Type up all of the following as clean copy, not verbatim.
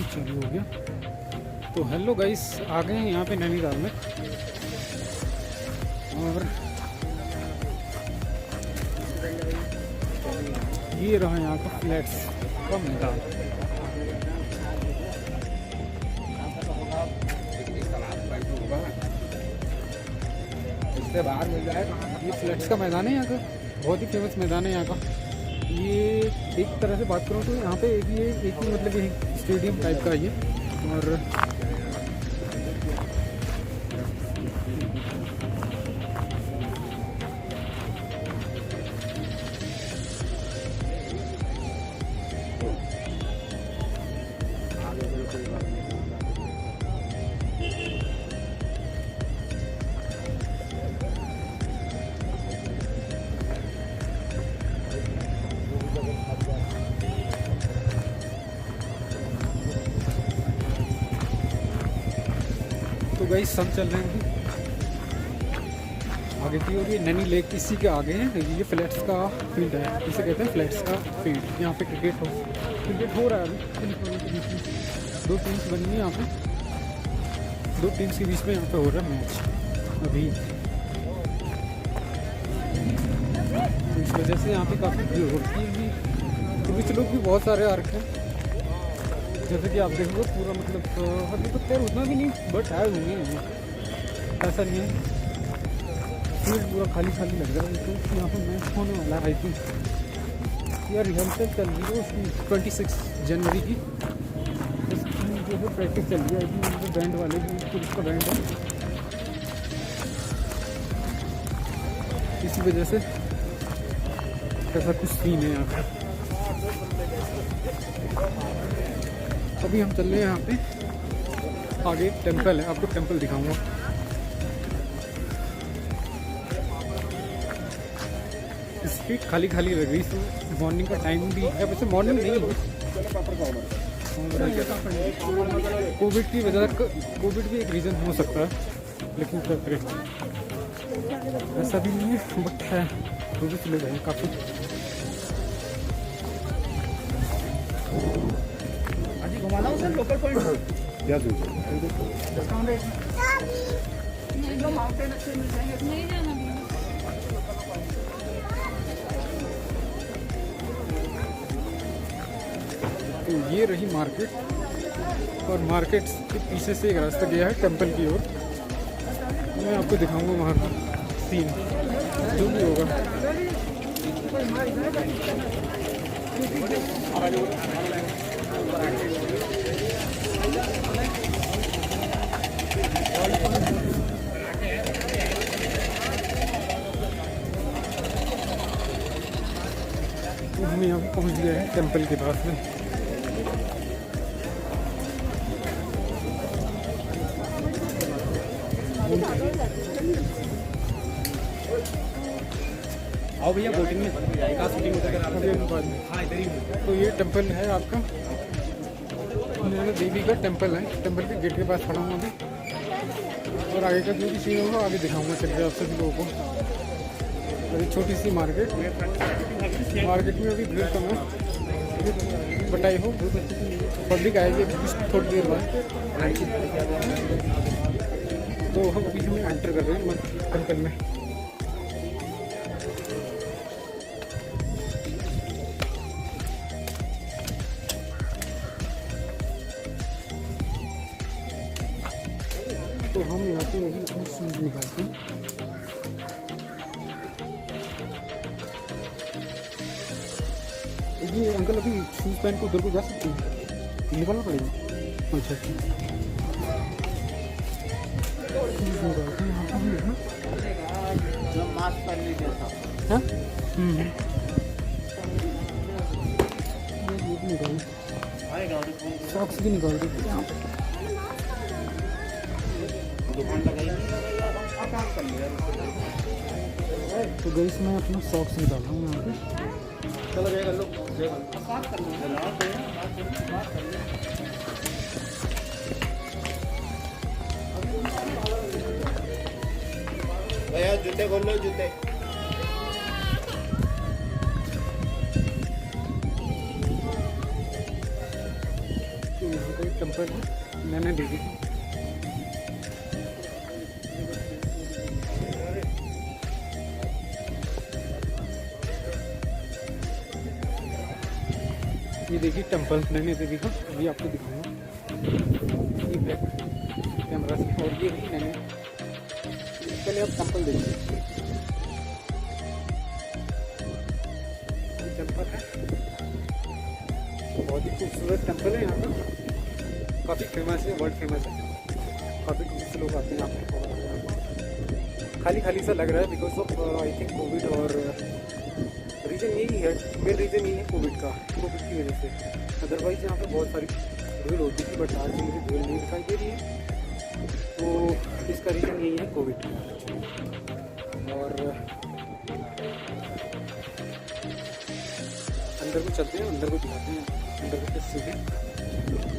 चालू हो गया। तो हेलो गाइस, आ गए हैं यहाँ पे नैनीताल में और ये रहा यहाँ का फ्लैट्स का मैदान। इससे बाहर मिल जाएगा। ये फ्लैट्स का मैदान है यहाँ का, बहुत ही फेमस मैदान है यहाँ का। ये एक तरह से बात करूँ तो यहाँ पे एक ही मतलब ये स्टेडियम टाइप का ये। और तो गाइस हम चल रहे हैं आगे की ओर। ये नैनी लेक इसी के आगे है। ये फ्लैट्स का फील्ड है, इसे कहते हैं फ्लैट्स का फील्ड। यहाँ पे क्रिकेट हो रहा है अभी। दो टीम्स बनी है यहाँ पे, दो टीम्स के बीच में यहाँ पे हो रहा है मैच अभी। तो इस वजह से यहाँ पे काफ़ी भीड़ होती है अभी। टूरिस्ट लोग भी बहुत सारे आ रखे हैं, जैसे कि आप देखोगे पूरा मतलब अभी तो खैर उतना भी नहीं, बट आए हुए हैं, ऐसा नहीं है। फील्ड पूरा खाली लग रहा है। तो यहाँ पर मैच होने वाला है। आई थिंक यार रिहर्सल चल रही है उसकी 26 जनवरी की। उसकी जो है प्रैक्टिस चल रही है। आई थिंक बैंड वाले भी, पुलिस का बैंड है, इसी वजह से ऐसा कुछ सीन है यहाँ पर। अभी हम चल रहे हैं यहाँ पे आगे। एक टेम्पल है, आपको टेम्पल दिखाऊंगा। स्ट्रीट खाली लग रही है। मॉर्निंग का टाइम भी है, वैसे मॉर्निंग नहीं है। कोविड की वजह, कोविड भी एक रीज़न हो सकता है, लेकिन क्या करें, ऐसा भी नहीं है, बट है टूरिस्ट लोग हैं काफ़ी। घुमाना सर लोकल पॉइंट क्या डिस्काउंट है? जो माउंटेन अच्छे मिल जाएंगे। नहीं जाना तो ये रही मार्केट, और मार्केट के पीछे से एक रास्ता गया है टेंपल की ओर। मैं आपको दिखाऊंगा वहाँ का सीन जो भी होगा। तो हम यहाँ पे पहुँच गए हैं टेंपल के पास में। आओ भैया, बोटिंग में शूटिंग तो ये टेंपल है आपका नैना देवी का टेंपल है। टेंपल के गेट के पास खड़ा हूँ अभी, और आगे का जो भी सीन होगा आगे दिखाऊंगा चल के आप सभी लोगों को। और एक छोटी सी मार्केट में अभी भीड़ कम है, बट आई होप पब्लिक आएगी थोड़ी देर बाद। तो हम अभी हमें एंटर कर रहे हैं टेंपल में। तो हम यहाँ पे अभी अपने शूज निकालते हैं। ये अंकल अभी शूज पहन के उधर को जा सकते हैं, निकालना पड़ेगा। अच्छा हाँ, सॉक्स भी निकाल दो। तो गई मैं अपना सॉक्स निकाल रहा हूँ यहाँ पे। चलो जाएगा लो भैया, जूते खोल लो, जूते। तो यहाँ पे टेम्पल है नैना देवी की। ये देखिए टेम्पल नैना देवी का, अभी आपको दिखाऊंगा ये बैक कैमरा से। और ये रही नैना, पहले आप टेम्पल देखिए। ये टेम्पल है, बहुत ही खूबसूरत टेम्पल है यहाँ का, काफ़ी फेमस है, वर्ल्ड फेमस है। काफ़ी टूरिस्ट लोग आते हैं यहाँ पे। खाली खाली सा लग रहा है because of I think Covid, और रीज़न यही है, मेन रीज़न यही है कोविड का, कोविड की वजह से। अदरवाइज़ यहाँ पे बहुत सारी भीड़ होती थी, बट आज मुझे भीड़ नहीं दिखाई दे रही है, तो इसका रीज़न यही है कोविड। और अंदर को चलते हैं, अंदर को दिखाते हैं अंदर को किस सीधे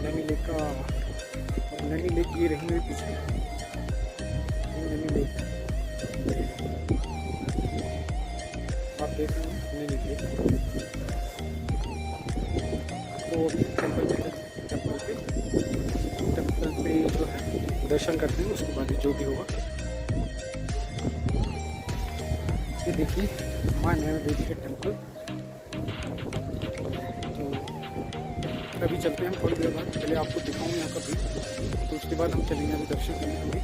नैनी लेक का। नैनी लेक ये रही मेरे पीछे, नैनी लेक आप देख रहे हैं नैनी लेक। तो अभी टेम्पल पे जो है दर्शन करते हैं, उसके बाद जो भी होगा। ये देखिए माँ नैना देवी का टेम्पल। अभी चलते हैं हम थोड़ी देर बाद, पहले आपको दिखाऊंगा यहाँ का व्यू, तो उसके बाद हम चलेंगे अभी दर्शन करने अभी।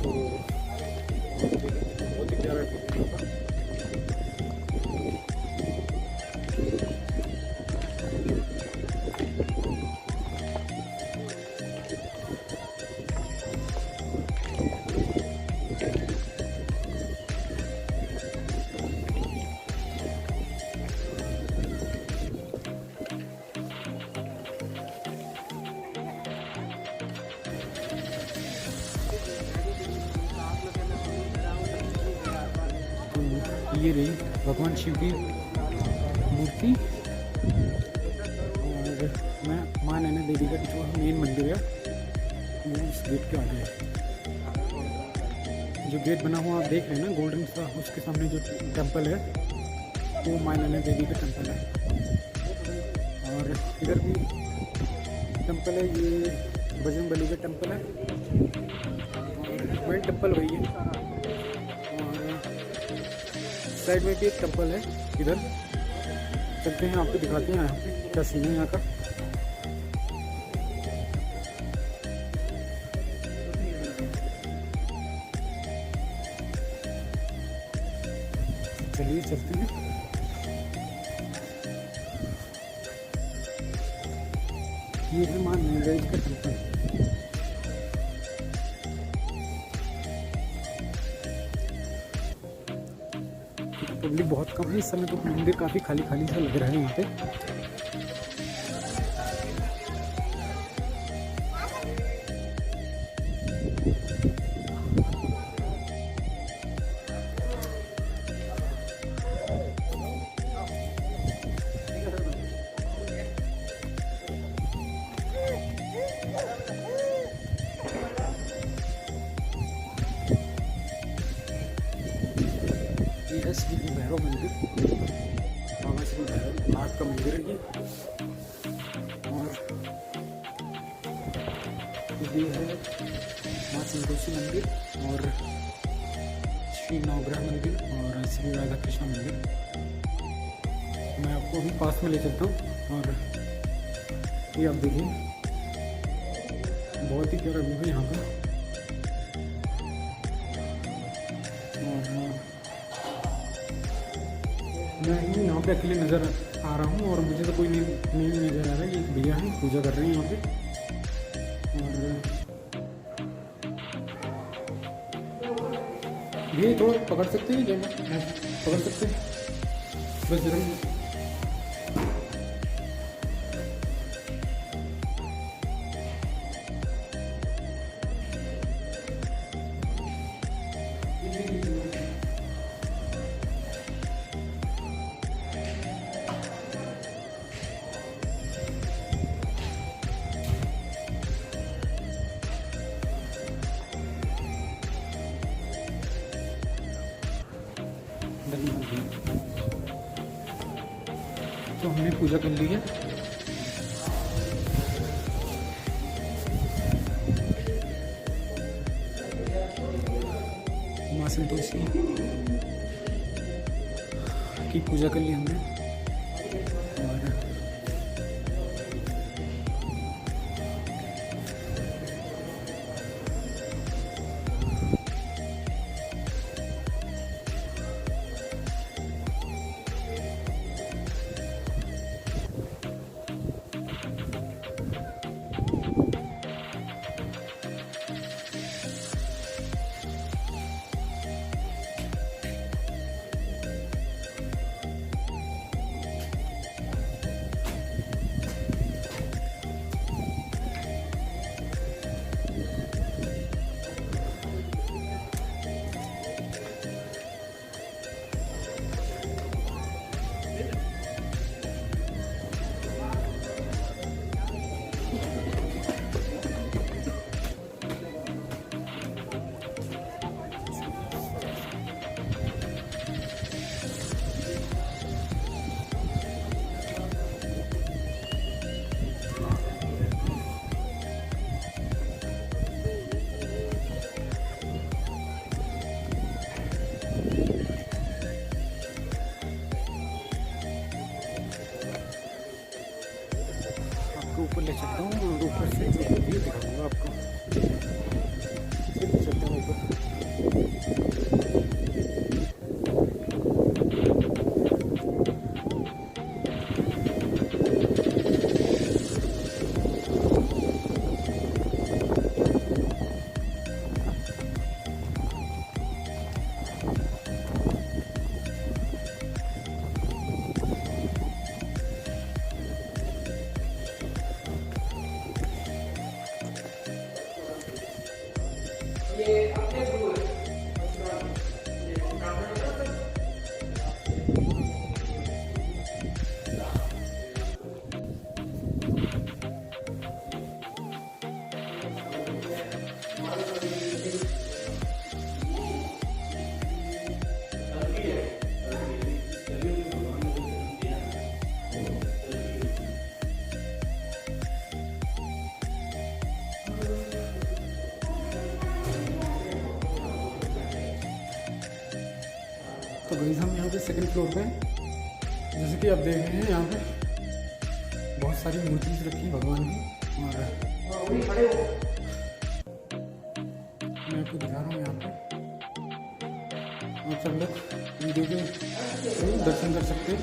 तो बहुत ही प्यारा व्यू है यहाँ का। ये रही भगवान शिव की मूर्ति, और मैं माँ नैना देवी का जो मेन मंदिर है वो इस गेट के आगे है। जो गेट बना हुआ आप देख रहे हैं ना गोल्डन सा, उसके सामने जो टेंपल है वो माँ नैना देवी का टेंपल है। और इधर भी टेंपल है, ये बजरंगबली का टेंपल है, और मेन टेंपल वही है। साइड में भी एक टेंपल है, इधर चलते हैं आपको दिखाते हैं यहाँ पे क्या सीन है यहाँ का। चलिए चलते हैं। ये है माँ नैना देवी का टेंपल। पब्लिक बहुत कम है इस समय, तो मंदिर काफ़ी खाली खाली सा लग रहा है यहाँ पे। श्री भैरव मंदिर, बाबा श्री भैरव नाथ का मंदिर है ये। और ये है माँ संतोषी मंदिर, और श्री नवग्रह मंदिर, और श्री राधा कृष्ण मंदिर। मैं आपको अभी पास में ले चलता हूँ, और ये आप देखिए बहुत ही प्यारा व्यू है यहाँ का। मैं यहाँ पे अकेले नज़र आ रहा हूँ, और मुझे तो कोई नहीं नज़र आ रहा है। ये भैया हैं पूजा कर रहे हैं यहाँ पे, और ये थोड़ा पकड़ सकते हैं क्या, पकड़ सकते हैं बस जरा। तो हमने पूजा कर ली है, संतोषी की पूजा कर ली हमने। और ऊपर ले चलता हूँ और ऊपर से व्यू दिखाऊंगा आपको। चलता हूँ ऊपर। तो गाइस हम यहाँ पे सेकंड फ्लोर पे हैं। जैसे कि आप देख रहे हैं यहाँ पे बहुत सारी मूर्तियाँ रखी भगवान की। और मैं आपको दिखा रहा हूँ यहाँ पे, आप सब लोग वीडियो के दर्शन कर सकते हैं।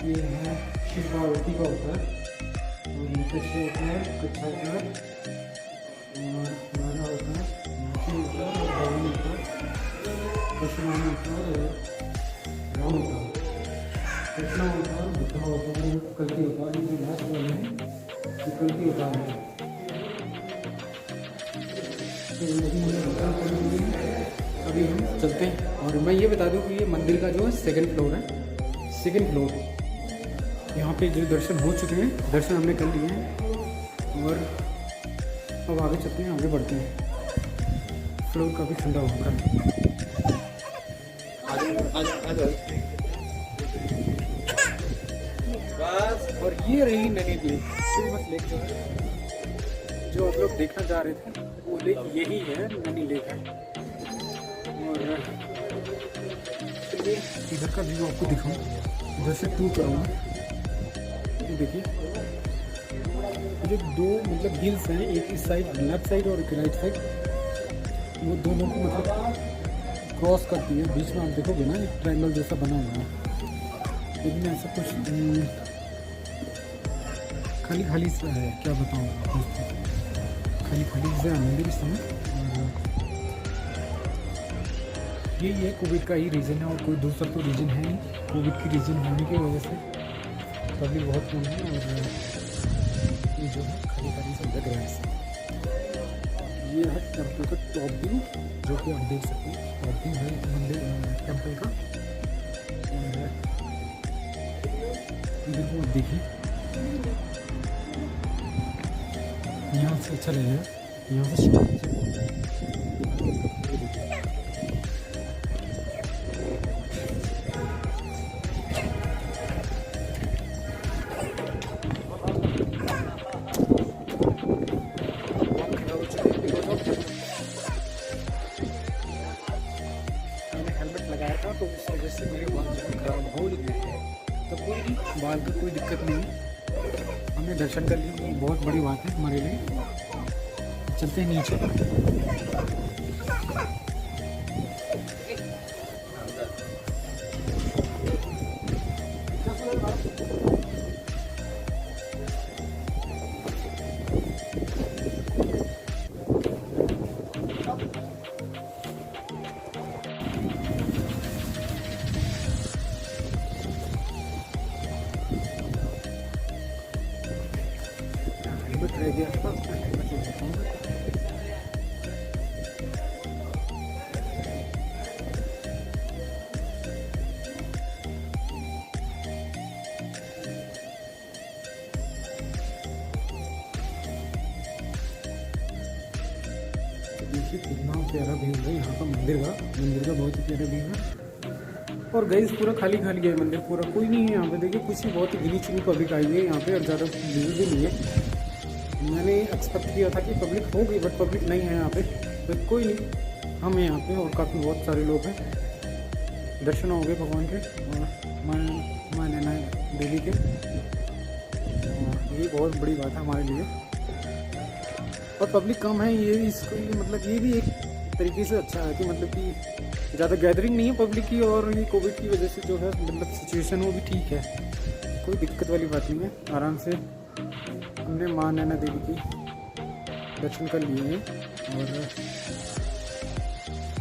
ये है शिव पार्वती का होता है और मुकेश होता है, कच्छा होता है और राधा होता है, नाची होता है और भगवान होता है, परशुराम होता है और राम होता है, कृष्णा होता है, बुद्धा होता है, कल्कि होता है। जो लास्ट वाले हैं ये कल्कि होता है। अभी हम चलते हैं। और मैं ये बता दूं कि ये मंदिर का जो है सेकंड फ्लोर है। सेकंड फ्लोर यहाँ पे जो दर्शन हो चुके हैं, दर्शन हमने कर लिए हैं और अब आगे चलते हैं, आगे बढ़ते हैं। फ्लोर काफ़ी ठंडा होगा। और ये रही नैनी लेक। फेमस लेक जो आप लोग देखना चाह रहे थे वो लेक यही है, नैनी लेक है। और इधर का व्यू आपको दिखाऊँ, इधर से टूर कराऊँगा। देखिए ये दो मतलब हिल्स हैं, एक इस साइड लेफ्ट साइड और एक राइट साइड, वो दोनों को मतलब क्रॉस करती है। बीच में आप देखोगे ना एक ट्रायंगल जैसा बना हुआ है, लेकिन ऐसा कुछ खाली खाली सा है, क्या बताऊँ दोस्तों, खाली खाली से मंदिर इस समय। ये कोविड का ही रीज़न है और कोई दूसरा तो रीज़न है नहीं। कोविड की रीज़न होने की वजह से पब्लिक बहुत कम है और ये जो है खाली खाली सब लग रहा है। ये है टेम्पल का टॉप व्यू, जो कि आप देख सकते हैं। टॉप व्यू है मंदिर टेम्पल का। इधर को आप देखिए, यहाँ से अच्छा लगेगा। यहाँ से दर्शन कर लीजिए, बहुत बड़ी बात है हमारे लिए। चलते हैं नीचे। रह गया था देखिए कितना प्यारा व्यू है यहाँ का मंदिर का बहुत ही प्यारा व्यू है। और गाइस पूरा खाली खाली है मंदिर, पूरा कोई नहीं है यहाँ पे। देखिए कुछ ही बहुत ही गिनी चुनी पब्लिक आई है यहाँ पे और ज़्यादा भीड़ भी नहीं है। मैंने एक्सपेक्ट किया था कि पब्लिक होगी बट पब्लिक नहीं है यहाँ पे, तो कोई नहीं, हम हैं यहाँ पे और काफ़ी बहुत सारे लोग हैं। दर्शन हो गए भगवान के और माँ नैना देवी के, ये बहुत बड़ी बात है हमारे लिए। और पब्लिक कम है ये इसको मतलब ये भी एक तरीके से अच्छा है कि मतलब कि ज़्यादा गैदरिंग नहीं है पब्लिक की, और ये कोविड की वजह से जो है मतलब सिचुएशन वो भी ठीक है, कोई दिक्कत वाली बात नहीं है। आराम से हमने माँ नैना देवी की दर्शन कर लिए हैं और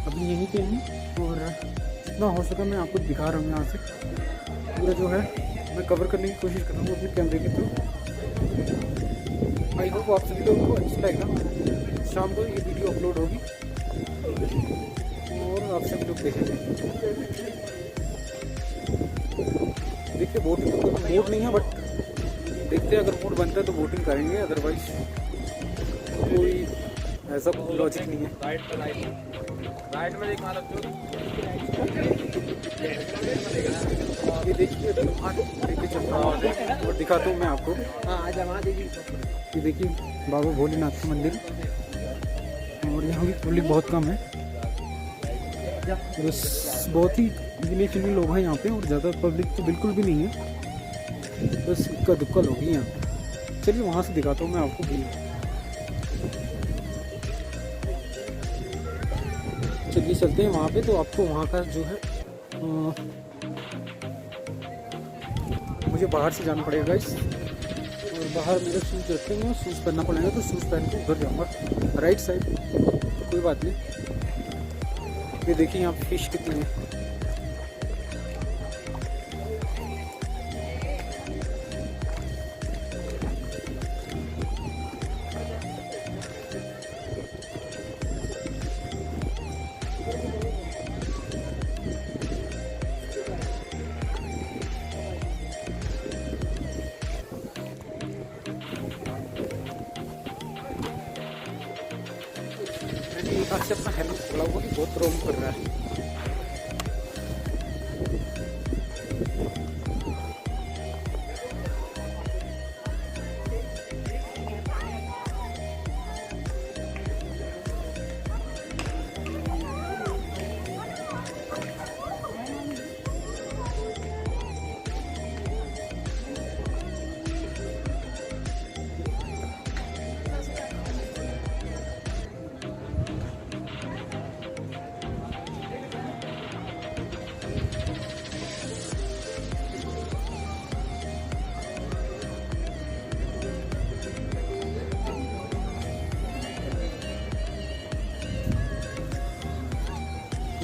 अभी यहीं पे हैं और जितना हो सका मैं आपको दिखा रहा हूँ यहाँ से पूरा जो है मैं कवर करने की कोशिश कर रहा हूँ अपने कैमरे के थ्रू। आई होप आप सभी लोगों को अच्छा लगेगा। शाम को ये वीडियो अपलोड होगी और आप सभी लोग देखेंगे। देखिए बोटिंग तो मूड नहीं है बट देखते हैं, अगर मूड बनता है तो बोटिंग करेंगे, अदरवाइज कोई ऐसा लॉजिक नहीं है। राइट में ये देखिए लेके चल रहा हूँ और दिखाता हूँ मैं आपको। ये देखिए बाबा भोलेनाथ का मंदिर और यहाँ की पब्लिक बहुत कम है, बस बहुत ही गिने चुने लोग हैं यहाँ पे और ज़्यादा पब्लिक तो बिल्कुल भी नहीं है, बस इक्का दुक्का लोग ही यहाँ। चलिए वहाँ से दिखाता हूँ मैं आपको भी। चलिए चलते हैं वहाँ पे, तो आपको वहाँ का जो है मुझे बाहर से जाना पड़ेगा इस, और बाहर मेरे शूज़ रखे हुए हैं, शूज़ पहनना पड़ेगा, तो शूज़ पहन के उधर जाऊँगा राइट साइड, तो कोई बात नहीं। ये देखिए यहाँ पे फिश कितनी है। एक हाथ से अपना हेलमेट खोला हुआ कि बहुत रोम कर रहा है।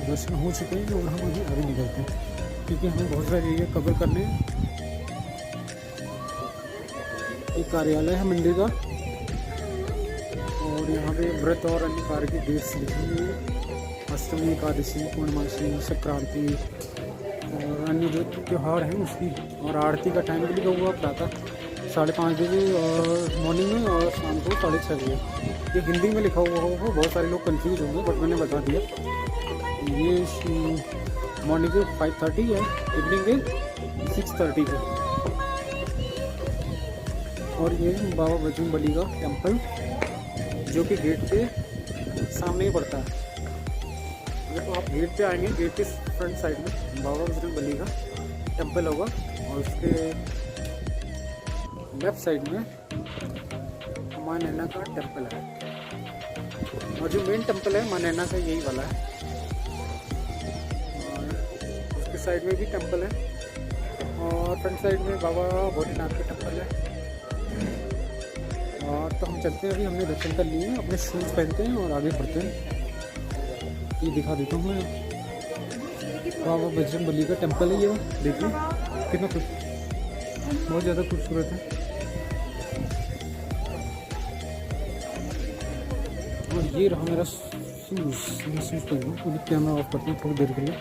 दर्शन हो चुके हैं और हम अभी आगे निकलते हैं क्योंकि हमें बहुत सारे एरिया कवर करने हैं। एक कार्यालय है मंदिर का और यहाँ पे व्रत और अन्य कार्य की डेट्स लिखी हुई है, अष्टमी, एकादशी, पूर्णमासी, संक्रांति और अन्य जो त्यौहार हैं उसकी, और आरती का टाइम भी लिखा हुआ प्रातः 5:30 बजे और मॉर्निंग में और शाम को 6:30 बजे। ये हिंदी में लिखा हुआ होगा, बहुत सारे लोग कंफ्यूज होंगे बट मैंने बता दिया। ये मॉर्निंग के 5:30 है, इवनिंग के 6:30 है। और ये बाबा बजरंगबली का टेम्पल जो कि गेट के सामने ही पड़ता है। अगर तो आप गेट पे आएंगे, गेट के फ्रंट साइड में बाबा बजरंगबली का टेम्पल होगा और उसके लेफ्ट साइड में माँ नैना का टेम्पल है, और जो मेन टेम्पल है माँ नैना का यही वाला है, और उसके साइड में भी टेम्पल है, और फ्रंट साइड में बाबा भोलेनाथ का टेम्पल है। और तो हम चलते हैं, अभी हमने दर्शन कर लिए हैं, अपने शूज़ पहनते हैं और आगे बढ़ते हैं। ये दिखा देता हूँ मैं, बाबा बजरंगबली का टेम्पल है ये, देखिए कितना खूब, बहुत ज़्यादा खूबसूरत है। और ये रहा मेरा शूज़, मैं शूज़ पहनूँ, कैमरा ऑफ करते हैं थोड़ी देर के लिए।